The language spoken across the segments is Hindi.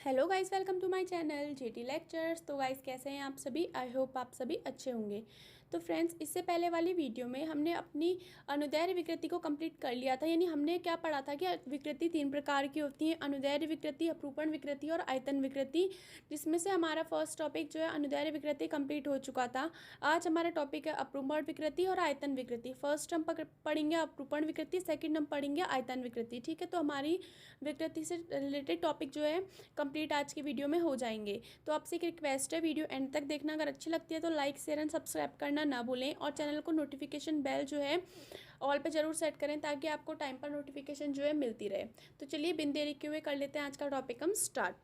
Hello guys, welcome to my channel JT lectures. तो गाइस, कैसे हैं आप सभी? आई होप आप सभी अच्छे होंगे। तो फ्रेंड्स, इससे पहले वाली वीडियो में हमने अपनी अनुदैर्ध्य विकृति को कंप्लीट कर लिया था। यानी हमने क्या पढ़ा था कि विकृति तीन प्रकार की होती है: अनुदैर्ध्य विकृति, अपरूपण विकृति और आयतन विकृति, जिसमें से हमारा फर्स्ट टॉपिक जो है अनुदैर्ध्य विकृति कंप्लीट हो चुका था। आज हमारा टॉपिक है अपरूपण विकृति और आयतन विकृति। फर्स्ट हम पढ़ेंगे अपरूपण विकृति, सेकेंड हम पढ़ेंगे आयतन विकृति। ठीक है, तो हमारी विकृति से रिलेटेड टॉपिक जो है कंप्लीट आज की वीडियो में हो जाएंगे। तो आपसे एक रिक्वेस्ट है, वीडियो एंड तक देखना। अगर अच्छी लगती है तो लाइक शेयर एंड सब्सक्राइब करना ना भूलें, और चैनल को नोटिफिकेशन बेल जो है ऑल पे जरूर सेट करें, ताकि आपको टाइम पर नोटिफिकेशन जो है मिलती रहे। तो चलिए बिन देरी किए हुए कर लेते हैं आज का टॉपिक हम स्टार्ट।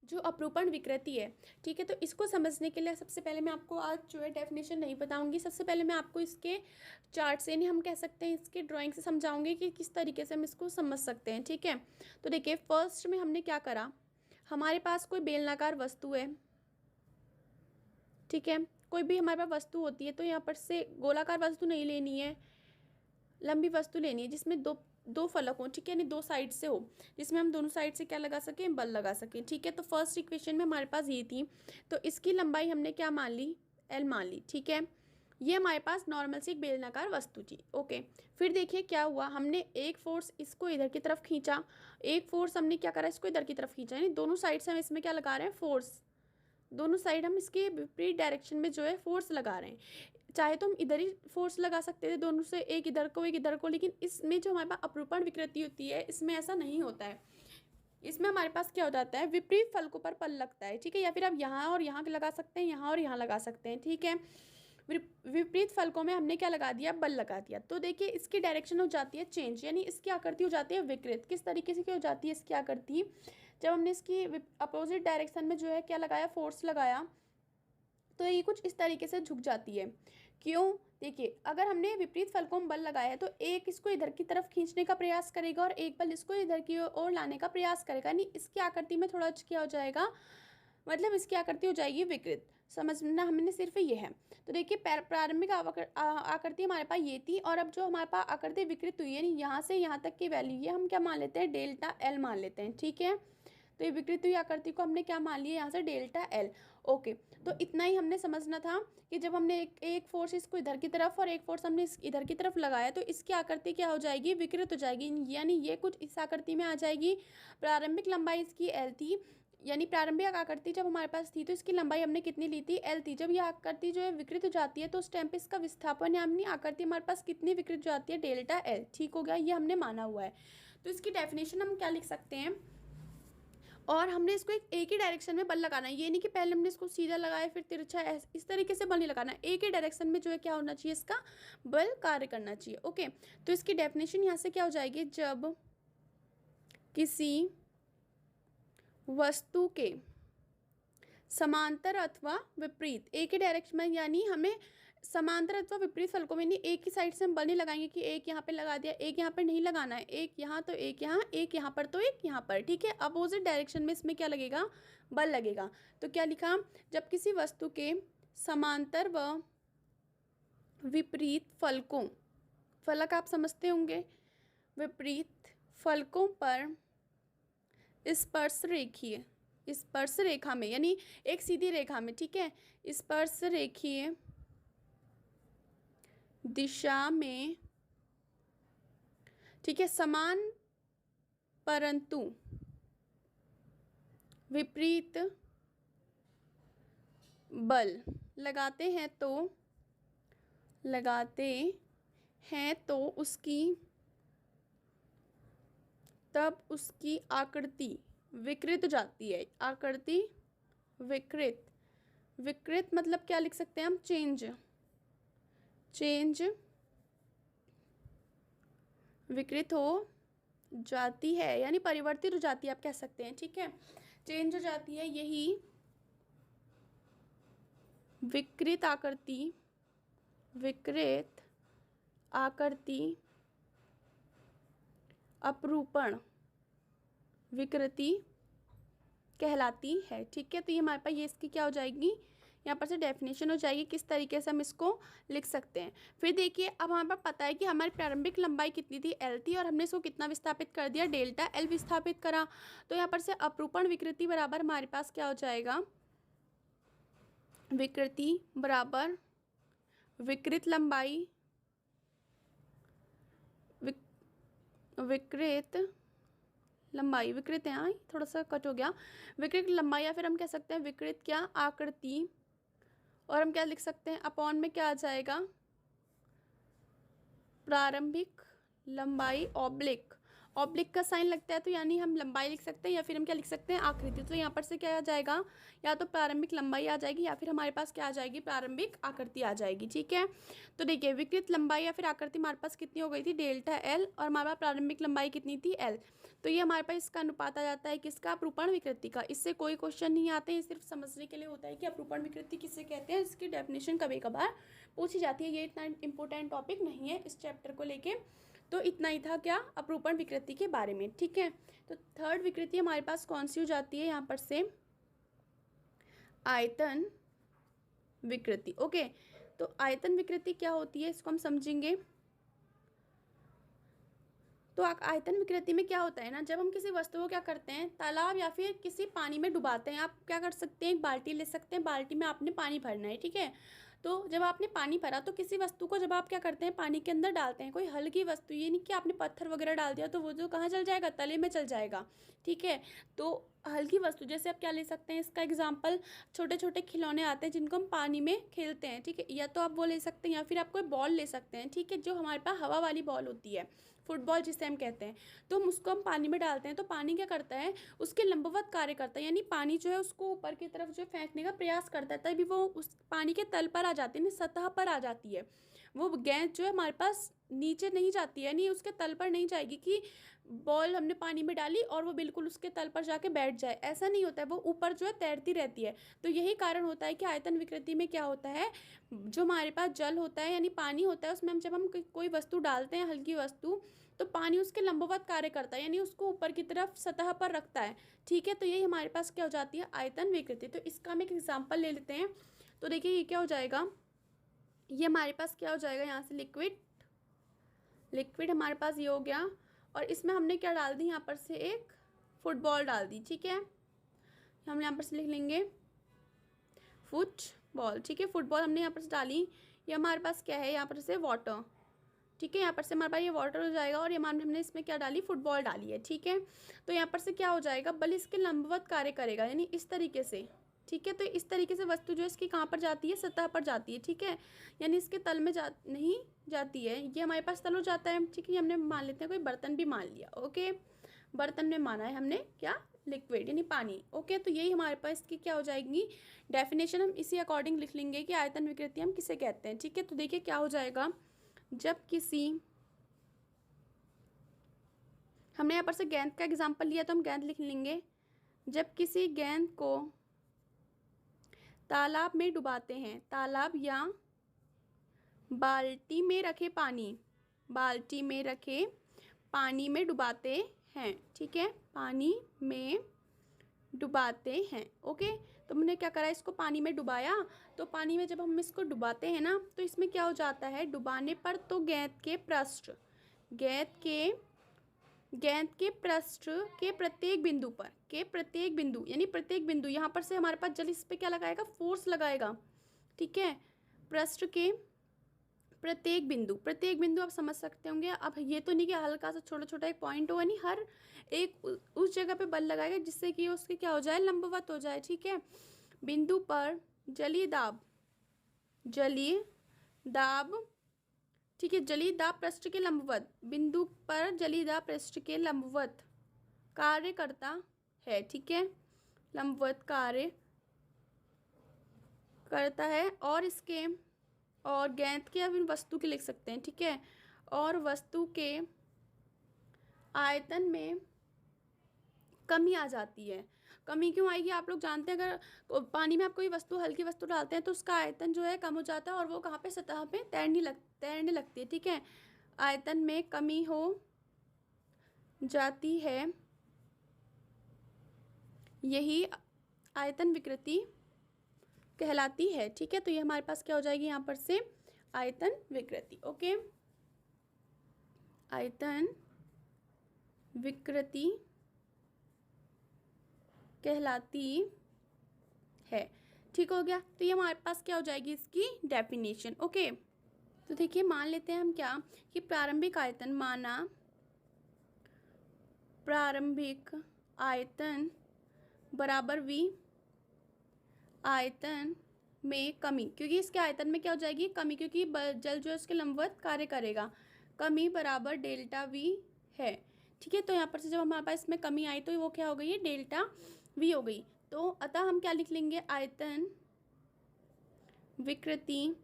जो अपरूपण विकृति है, ठीक है, तो इसको समझने के लिए सबसे पहले मैं आपको आज जो है डेफिनेशन नहीं बताऊंगी। सबसे पहले मैं आपको इसके चार्ट से, नहीं हम कह सकते हैं इसके ड्राइंग से समझाऊंगी कि किस तरीके से हम इसको समझ सकते हैं। ठीक है, तो देखिए फर्स्ट में हमने क्या करा, हमारे पास कोई बेलनाकार वस्तु है। ठीक है, कोई भी हमारे पास वस्तु होती है तो यहाँ पर से गोलाकार वस्तु नहीं लेनी है, लंबी वस्तु लेनी है जिसमें दो दो फलक हो। ठीक है, यानी दो साइड से हो, जिसमें हम दोनों साइड से क्या लगा सकें, बल लगा सकें। ठीक है, तो फर्स्ट इक्वेशन में हमारे पास ये थी, तो इसकी लंबाई हमने क्या मान ली, एल मान ली। ठीक है, ये हमारे पास नॉर्मल सी एक बेलनाकार वस्तु थी। ओके, फिर देखिए क्या हुआ, हमने एक फोर्स इसको इधर की तरफ खींचा, एक फोर्स हमने क्या करा, इसको इधर की तरफ खींचा। यानी दोनों साइड से हम इसमें क्या लगा रहे हैं, फोर्स। दोनों साइड हम इसके विपरीत डायरेक्शन में जो है फोर्स लगा रहे हैं। चाहे तो हम इधर ही फोर्स लगा सकते थे, दोनों से, एक इधर को एक इधर को, लेकिन इसमें जो हमारे पास अपरूपण विकृति होती है इसमें ऐसा नहीं होता है। इसमें हमारे पास क्या हो जाता है, विपरीत फलकों पर बल लगता है। ठीक है, या फिर आप यहाँ और यहाँ लगा सकते हैं, यहाँ और यहाँ लगा सकते हैं। ठीक है, विपरीत फलकों में हमने क्या लगा दिया, बल लगा दिया। तो देखिए इसकी डायरेक्शन हो जाती है चेंज, यानी इसकी आकृति हो जाती है विकृत। किस तरीके से क्या हो जाती है इसकी आकृति, जब हमने इसकी अपोजिट डायरेक्शन में जो है क्या लगाया, फोर्स लगाया, तो ये कुछ इस तरीके से झुक जाती है। क्यों, देखिए अगर हमने विपरीत फलकों में बल लगाया है तो एक इसको इधर की तरफ खींचने का प्रयास करेगा और एक बल इसको इधर की ओर लाने का प्रयास करेगा। यानी इसकी आकृति में थोड़ा क्या हो जाएगा, मतलब इसकी आकृति हो जाएगी विकृत। समझना हमने सिर्फ ये है। तो देखिए प्रारंभिक आकृति हमारे पास ये थी, और अब जो हमारे पास आकृति विकृत हुई है, यानी यहाँ से यहाँ तक की वैल्यू ये हम क्या मान लेते हैं, डेल्टा एल मान लेते हैं। ठीक है, तो ये विकृत हुई आकृति को हमने क्या मान लिया, यहाँ से डेल्टा एल। ओके, तो इतना ही हमने समझना था कि जब हमने एक फोर्स इसको इधर की तरफ और एक फोर्स हमने इधर की तरफ लगाया तो इसकी आकृति क्या हो जाएगी, विकृत हो जाएगी। यानी ये कुछ इस आकृति में आ जाएगी। प्रारंभिक लंबाई इसकी एल थी, यानी प्रारंभिक आकृति जब हमारे पास थी तो इसकी लंबाई हमने कितनी ली थी, एल थी। जब ये आकृति जो है विकृत हो जाती है तो उस टाइम पे इसका विस्थापन यानी आकृति हमारे पास कितनी विकृत हो जाती है, डेल्टा एल। ठीक हो गया, ये हमने माना हुआ है। तो इसकी डेफिनेशन हम क्या लिख सकते हैं, और हमने इसको एक ही डायरेक्शन में बल लगाना है। ये नहीं कि पहले हमने इसको सीधा लगाया फिर तिरछा, इस तरीके से बल नहीं लगाना है। एक ही डायरेक्शन में जो है क्या होना चाहिए, इसका बल कार्य करना चाहिए। ओके, तो इसकी डेफिनेशन यहाँ से क्या हो जाएगी, जब किसी वस्तु के समांतर अथवा विपरीत, एक ही डायरेक्शन में, यानी हमें समांतर अथवा विपरीत फलकों में, नहीं एक ही साइड से हम बल नहीं लगाएंगे कि एक यहाँ पे लगा दिया, एक यहाँ पे नहीं लगाना है, एक यहाँ तो एक यहाँ, एक यहाँ पर तो एक यहाँ पर। ठीक है, अपोजिट डायरेक्शन में इसमें क्या लगेगा, बल लगेगा। तो क्या लिखा, जब किसी वस्तु के समांतर व विपरीत फलकों, फलक आप समझते होंगे, विपरीत फलकों पर स्पर्श रेखीय, स्पर्श रेखा में, यानी एक सीधी रेखा में, ठीक है, स्पर्श रेखीय दिशा में, ठीक है, समान परंतु विपरीत बल लगाते हैं तो उसकी, तब उसकी आकृति विकृत हो जाती है। आकृति विकृत, विकृत मतलब क्या लिख सकते हैं हम, चेंज विकृत हो जाती है, यानी परिवर्तित हो जाती है आप कह सकते हैं। ठीक है, चेंज हो जाती है, यही विकृत आकृति अपरूपण विकृति कहलाती है। ठीक है, तो ये हमारे पास ये इसकी क्या हो जाएगी, यहाँ पर से डेफिनेशन हो जाएगी किस तरीके से हम इसको लिख सकते हैं। फिर देखिए अब हमारे पास पता है कि हमारी प्रारंभिक लंबाई कितनी थी, L थी, और हमने इसको कितना विस्थापित कर दिया, डेल्टा L विस्थापित करा। तो यहाँ पर से अपरूपण विकृति बराबर हमारे पास क्या हो जाएगा, विकृति बराबर विकृत लंबाई, विकृत लंबाई, विकृत है, हाँ थोड़ा सा कट हो गया, विकृत लंबाई, या फिर हम कह सकते हैं विकृत क्या आकृति, और हम क्या लिख सकते हैं अपॉन में क्या आ जाएगा, प्रारंभिक लंबाई ऑब्लिक, ऑब्लिक का साइन लगता है तो यानी हम लंबाई लिख सकते हैं, या फिर हम क्या लिख सकते हैं आकृति। तो यहाँ पर से क्या आ जाएगा, या तो प्रारंभिक लंबाई आ जाएगी या फिर हमारे पास क्या आ जाएगी, प्रारंभिक आकृति आ जाएगी। ठीक है, तो देखिए विकृत लंबाई या फिर आकृति हमारे पास कितनी हो गई थी, डेल्टा एल, और हमारे पास प्रारंभिक लंबाई कितनी थी, एल। तो ये हमारे पास इसका अनुपात आ जाता है किसका, अपरूपण विकृति का। इससे कोई क्वेश्चन नहीं आते हैं, सिर्फ समझने के लिए होता है कि अपरूपण विकृति किसे कहते हैं, इसकी डेफिनेशन कभी कभार पूछी जाती है। ये इतना इंपॉर्टेंट टॉपिक नहीं है इस चैप्टर को लेके। तो इतना ही था क्या, अपरूपण विकृति के बारे में। ठीक है, तो थर्ड विकृति हमारे पास कौन सी हो जाती है यहाँ पर से, आयतन विकृति। ओके, तो आयतन विकृति क्या होती है इसको हम समझेंगे। तो आयतन विकृति में क्या होता है ना, जब हम किसी वस्तु को क्या करते हैं, तालाब या फिर किसी पानी में डुबाते हैं। आप क्या कर सकते हैं, एक बाल्टी ले सकते हैं, बाल्टी में आपने पानी भरना है। ठीक है, तो जब आपने पानी भरा तो किसी वस्तु को जब आप क्या करते हैं, पानी के अंदर डालते हैं, कोई हल्की वस्तु, ये नहीं कि आपने पत्थर वगैरह डाल दिया तो वो जो कहाँ चल जाएगा, तले में चल जाएगा। ठीक है, तो हल्की वस्तु जैसे आप क्या ले सकते हैं, इसका एग्जाम्पल छोटे छोटे खिलौने आते हैं जिनको हम पानी में खेलते हैं। ठीक है, या तो आप वो ले सकते हैं या फिर आप कोई बॉल ले सकते हैं। ठीक है, जो हमारे पास हवा वाली बॉल होती है, फुटबॉल जिसे हम कहते हैं, तो हम उसको हम पानी में डालते हैं तो पानी क्या करता है, उसके लंबवत कार्य करता है, यानी पानी जो है उसको ऊपर की तरफ जो फेंकने का प्रयास करता है, तभी वो उस पानी के तल पर आ जाती है, सतह पर आ जाती है। वो गेंद जो है हमारे पास नीचे नहीं जाती है, नहीं उसके तल पर नहीं जाएगी कि बॉल हमने पानी में डाली और वो बिल्कुल उसके तल पर जाके बैठ जाए, ऐसा नहीं होता है, वो ऊपर जो है तैरती रहती है। तो यही कारण होता है कि आयतन विकृति में क्या होता है, जो हमारे पास जल होता है यानी पानी होता है, उसमें हम जब हम कोई वस्तु डालते हैं, हल्की वस्तु, तो पानी उसके लंबवत कार्य करता है, यानी उसको ऊपर की तरफ सतह पर रखता है। ठीक है, तो यही हमारे पास क्या हो जाती है, आयतन विकृति। तो इसका हम एक एग्जाम्पल ले लेते हैं। तो देखिए ये क्या हो जाएगा, ये हमारे पास क्या हो जाएगा, यहाँ से लिक्विड हमारे पास ये हो गया, और इसमें हमने क्या डाल दी, यहाँ पर से एक फुटबॉल डाल दी। ठीक है, हम यहाँ पर से लिख लेंगे फुटबॉल। ठीक है, फुटबॉल हमने यहाँ पर से डाली, ये हमारे पास क्या है, यहाँ पर से वाटर। ठीक है, यहाँ पर से हमारे पास ये वाटर हो जाएगा, और ये हमने इसमें क्या डाली, फुटबॉल डाली है। ठीक है, तो यहाँ पर से क्या हो जाएगा, बल इसके लंबवत कार्य करेगा, यानी इस तरीके से। ठीक है, तो इस तरीके से वस्तु जो है इसकी कहाँ पर जाती है, सतह पर जाती है। ठीक है, यानी इसके तल में नहीं जाती है, ये हमारे पास तल हो जाता है। ठीक है, हमने मान लेते हैं कोई बर्तन भी मान लिया। ओके, बर्तन में माना है हमने क्या, लिक्विड यानी पानी। ओके, तो यही हमारे पास इसकी क्या हो जाएगी, डेफिनेशन। हम इसी अकॉर्डिंग लिख लेंगे कि आयतन विकृति हम किसे कहते हैं। ठीक है, तो देखिए क्या हो जाएगा, जब किसी, हमने यहाँ पर से गेंद का एग्जाम्पल लिया तो हम गेंद लिख लेंगे, जब किसी गेंद को तालाब में डुबाते हैं, तालाब या बाल्टी में रखे पानी में डुबाते हैं। ठीक है, पानी में डुबाते हैं। ओके, तो हमने क्या करा, इसको पानी में डुबाया, तो पानी में जब हम इसको डुबाते हैं ना, तो इसमें क्या हो जाता है, डुबाने पर तो गेंद के पृष्ठ के प्रत्येक बिंदु यानी प्रत्येक बिंदु, यहाँ पर से हमारे पास जल इस पर क्या लगाएगा, फोर्स लगाएगा। ठीक है, पृष्ठ के प्रत्येक बिंदु आप समझ सकते होंगे। अब ये तो नहीं कि हल्का सा छोटा छोटा एक पॉइंट हो, नहीं, हर एक उस जगह पे बल लगाएगा जिससे कि उसके क्या हो जाए, लंबवत हो जाए। ठीक है, बिंदु पर जलीय दाब ठीक है, जलीय दाब पृष्ठ के लंबवत, बिंदु पर जलीय दाब पृष्ठ के लंबवत कार्य करता है। ठीक है, लंबवत कार्य करता है, और गेंद के, अब वस्तु के लिख सकते हैं। ठीक है, और वस्तु के आयतन में कमी आ जाती है। कमी क्यों आएगी, आप लोग जानते हैं, अगर पानी में आप कोई वस्तु, हल्की वस्तु डालते हैं तो उसका आयतन जो है कम हो जाता है, और वो कहाँ पे, सतह पे तैरने लगती है। ठीक है, आयतन में कमी हो जाती है, यही आयतन विकृति कहलाती है। ठीक है, तो ये हमारे पास क्या हो जाएगी यहाँ पर से आयतन विकृति। ओके, आयतन विकृति कहलाती है। ठीक हो गया, तो ये हमारे पास क्या हो जाएगी इसकी डेफिनेशन। ओके, तो देखिए मान लेते हैं हम क्या कि प्रारंभिक आयतन, माना प्रारंभिक आयतन बराबर v आयतन में कमी, क्योंकि इसके आयतन में क्या हो जाएगी कमी, क्योंकि जल जो है उसके लंबवत कार्य करेगा, कमी बराबर डेल्टा v है। ठीक है, तो यहाँ पर से जब हमारे पास इसमें कमी आई तो वो क्या हो गई है डेल्टा v हो गई। तो अतः हम क्या लिख लेंगे, आयतन विकृति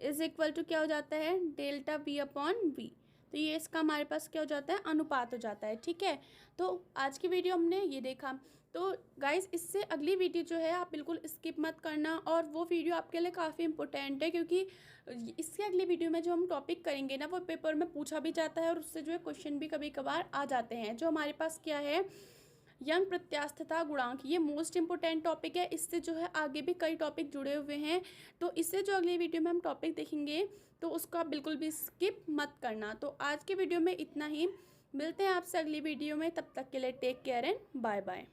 इज इक्वल टू क्या हो जाता है डेल्टा v अपॉन v। तो ये इसका हमारे पास क्या हो जाता है अनुपात हो जाता है। ठीक है, तो आज की वीडियो हमने ये देखा। तो गाइस इससे अगली वीडियो जो है आप बिल्कुल स्किप मत करना, और वो वीडियो आपके लिए काफ़ी इंपॉर्टेंट है, क्योंकि इससे अगली वीडियो में जो हम टॉपिक करेंगे ना वो पेपर में पूछा भी जाता है और उससे जो है क्वेश्चन भी कभी कभार आ जाते हैं। जो हमारे पास क्या है यंग प्रत्यास्थता गुणांक, ये मोस्ट इंपॉर्टेंट टॉपिक है। इससे जो है आगे भी कई टॉपिक जुड़े हुए हैं, तो इससे जो अगली वीडियो में हम टॉपिक देखेंगे तो उसको आप बिल्कुल भी स्किप मत करना। तो आज की वीडियो में इतना ही, मिलते हैं आपसे अगली वीडियो में, तब तक के लिए take care and bye bye.